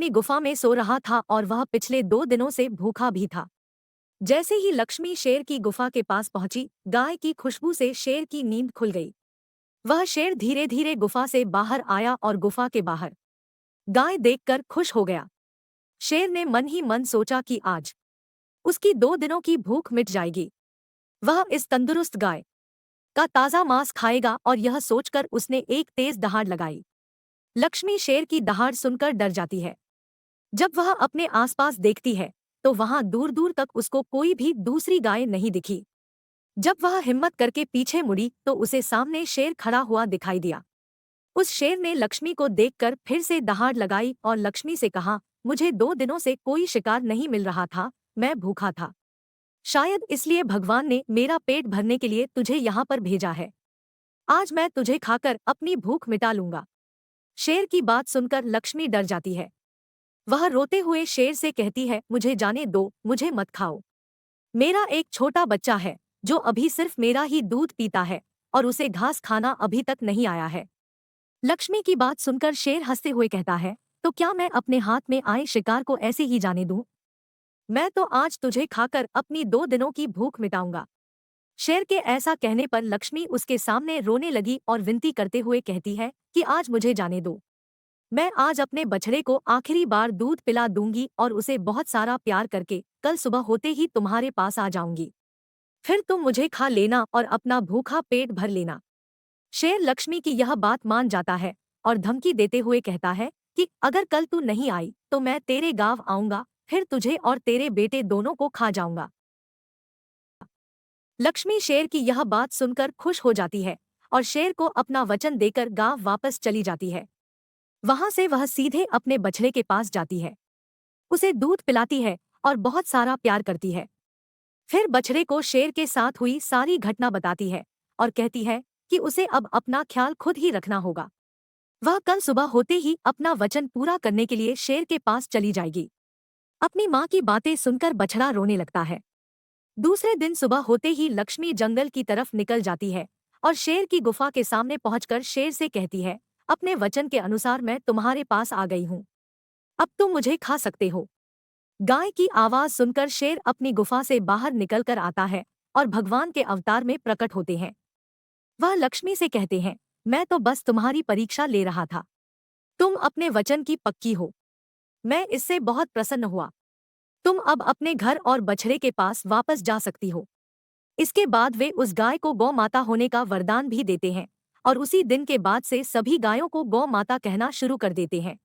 अपनी गुफा में सो रहा था और वह पिछले 2 दिनों से भूखा भी था। जैसे ही लक्ष्मी शेर की गुफा के पास पहुंची, गाय की खुशबू से शेर की नींद खुल गई। वह शेर धीरे धीरे गुफा से बाहर आया और गुफा के बाहर गाय देखकर खुश हो गया। शेर ने मन ही मन सोचा कि आज उसकी 2 दिनों की भूख मिट जाएगी। वह इस तंदुरुस्त गाय का ताज़ा मांस खाएगा और यह सोचकर उसने एक तेज दहाड़ लगाई। लक्ष्मी शेर की दहाड़ सुनकर डर जाती है। जब वह अपने आसपास देखती है तो वहां दूर दूर तक उसको कोई भी दूसरी गाय नहीं दिखी। जब वह हिम्मत करके पीछे मुड़ी तो उसे सामने शेर खड़ा हुआ दिखाई दिया। उस शेर ने लक्ष्मी को देखकर फिर से दहाड़ लगाई और लक्ष्मी से कहा, मुझे 2 दिनों से कोई शिकार नहीं मिल रहा था, मैं भूखा था। शायद इसलिए भगवान ने मेरा पेट भरने के लिए तुझे यहाँ पर भेजा है। आज मैं तुझे खाकर अपनी भूख मिटा लूंगा। शेर की बात सुनकर लक्ष्मी डर जाती है। वह रोते हुए शेर से कहती है, मुझे जाने दो, मुझे मत खाओ। मेरा एक छोटा बच्चा है जो अभी सिर्फ मेरा ही दूध पीता है और उसे घास खाना अभी तक नहीं आया है। लक्ष्मी की बात सुनकर शेर हंसते हुए कहता है, तो क्या मैं अपने हाथ में आए शिकार को ऐसे ही जाने दूं? मैं तो आज तुझे खाकर अपनी 2 दिनों की भूख मिटाऊंगा। शेर के ऐसा कहने पर लक्ष्मी उसके सामने रोने लगी और विनती करते हुए कहती है कि आज मुझे जाने दो। मैं आज अपने बछड़े को आखिरी बार दूध पिला दूंगी और उसे बहुत सारा प्यार करके कल सुबह होते ही तुम्हारे पास आ जाऊंगी। फिर तुम मुझे खा लेना और अपना भूखा पेट भर लेना। शेर लक्ष्मी की यह बात मान जाता है और धमकी देते हुए कहता है कि अगर कल तू नहीं आई तो मैं तेरे गांव आऊंगा, फिर तुझे और तेरे बेटे दोनों को खा जाऊंगा। लक्ष्मी शेर की यह बात सुनकर खुश हो जाती है और शेर को अपना वचन देकर गांव वापस चली जाती है। वहां से वह सीधे अपने बछड़े के पास जाती है, उसे दूध पिलाती है और बहुत सारा प्यार करती है। फिर बछड़े को शेर के साथ हुई सारी घटना बताती है और कहती है कि उसे अब अपना ख्याल खुद ही रखना होगा। वह कल सुबह होते ही अपना वचन पूरा करने के लिए शेर के पास चली जाएगी। अपनी माँ की बातें सुनकर बछड़ा रोने लगता है। दूसरे दिन सुबह होते ही लक्ष्मी जंगल की तरफ निकल जाती है और शेर की गुफा के सामने पहुंचकर शेर से कहती है, अपने वचन के अनुसार मैं तुम्हारे पास आ गई हूँ, अब तुम मुझे खा सकते हो। गाय की आवाज सुनकर शेर अपनी गुफा से बाहर निकलकर आता है और भगवान के अवतार में प्रकट होते हैं। वह लक्ष्मी से कहते हैं, मैं तो बस तुम्हारी परीक्षा ले रहा था। तुम अपने वचन की पक्की हो, मैं इससे बहुत प्रसन्न हुआ। तुम अब अपने घर और बछड़े के पास वापस जा सकती हो। इसके बाद वे उस गाय को गौ माता होने का वरदान भी देते हैं और उसी दिन के बाद से सभी गायों को गौ माता कहना शुरू कर देते हैं।